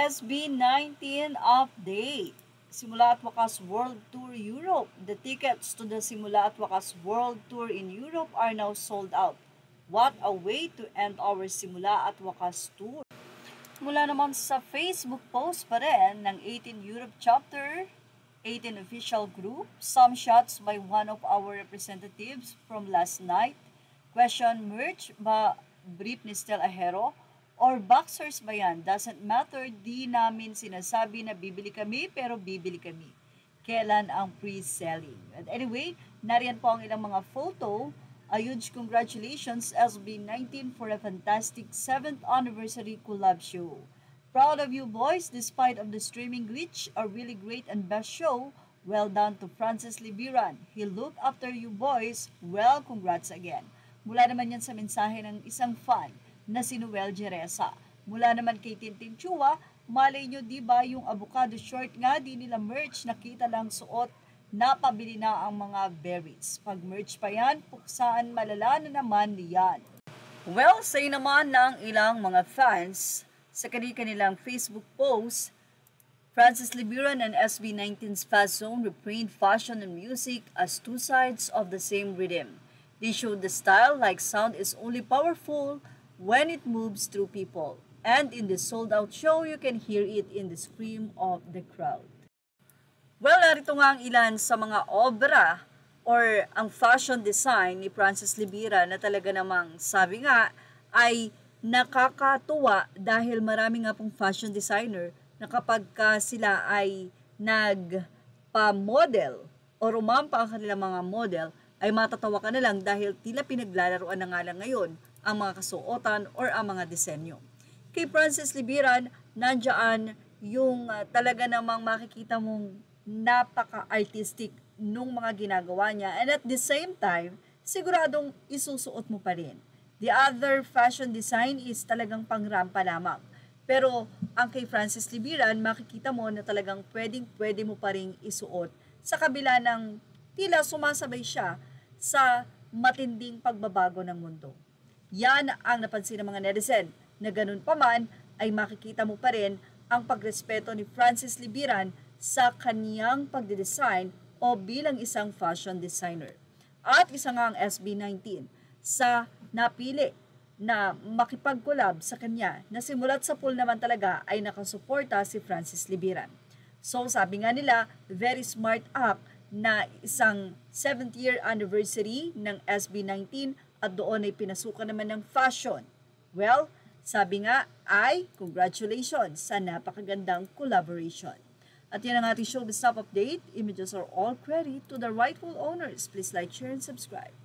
SB19 update. Simula at Wakas World Tour Europe. The tickets to the Simula at Wakas World Tour in Europe are now sold out. What a way to end our Simula at Wakas Tour. Mula naman sa Facebook post pa rin ng 18 Europe Chapter, 18 official group, some shots by one of our representatives from last night. Question, merch ba brief ni Stel Ahero? Or boxers ba yan? Doesn't matter, di namin sinasabi na bibili kami, pero bibili kami. Kailan ang pre-selling? And anyway, nariyan po ang ilang mga photo. A huge congratulations SB19 for a fantastic 7th anniversary collab show. Proud of you boys, despite of the streaming glitch, a really great and best show. Well done to Francis Libiran. He looked after you boys. Well, congrats again. Mula naman yan sa mensahe ng isang fan na si Noel Jeresa. Mula naman kay Tintin Chua, malay nyo diba yung avocado short nga, di nila merch, nakita lang suot, napabili na ang mga berries. Pag merch pa yan, puksaan malala na naman niyan. Well, say naman ng ilang mga fans sa kanilang Facebook post, Francis Libiran and SB19's Fast Zone refrained fashion and music as two sides of the same rhythm. They showed the style like sound is only powerful when it moves through people. And in the sold-out show, you can hear it in the scream of the crowd. Well, narito nga ang ilan sa mga obra or ang fashion design ni Francis Libira na talaga namang sabi nga ay nakakatuwa dahil marami nga pong fashion designer na kapag sila ay nagpa-model o rumampa ang kanilang mga model, ay matatawa ka na lang dahil tila pinaglalaroan na nga lang ngayon ang mga kasuotan or ang mga disenyo. Kay Francis Libiran, nandiyan yung talaga namang makikita mong napaka-artistic nung mga ginagawa niya, and at the same time, siguradong isusuot mo pa rin. The other fashion design is talagang pangrampa lamang. Pero ang kay Francis Libiran, makikita mo na talagang pwede mo pa rin isuot sa kabila ng tila sumasabay siya sa matinding pagbabago ng mundo. Yan ang napansin ng mga netizen, na ganun pa man ay makikita mo pa rin ang pagrespeto ni Francis Libiran sa kaniyang pagdedesign o bilang isang fashion designer. At isa nga ang SB19 sa napili na makipag-collab sa kanya na simulat sa pool naman talaga ay nakasuporta si Francis Libiran. So sabi nga nila, very smart act na isang 7th year anniversary ng SB19 at doon ay pinasukan naman ng fashion. Well, sabi nga ay congratulations sa napakagandang collaboration. At yan ang ating showbiz top update. Images are all credit to the rightful owners. Please like, share, and subscribe.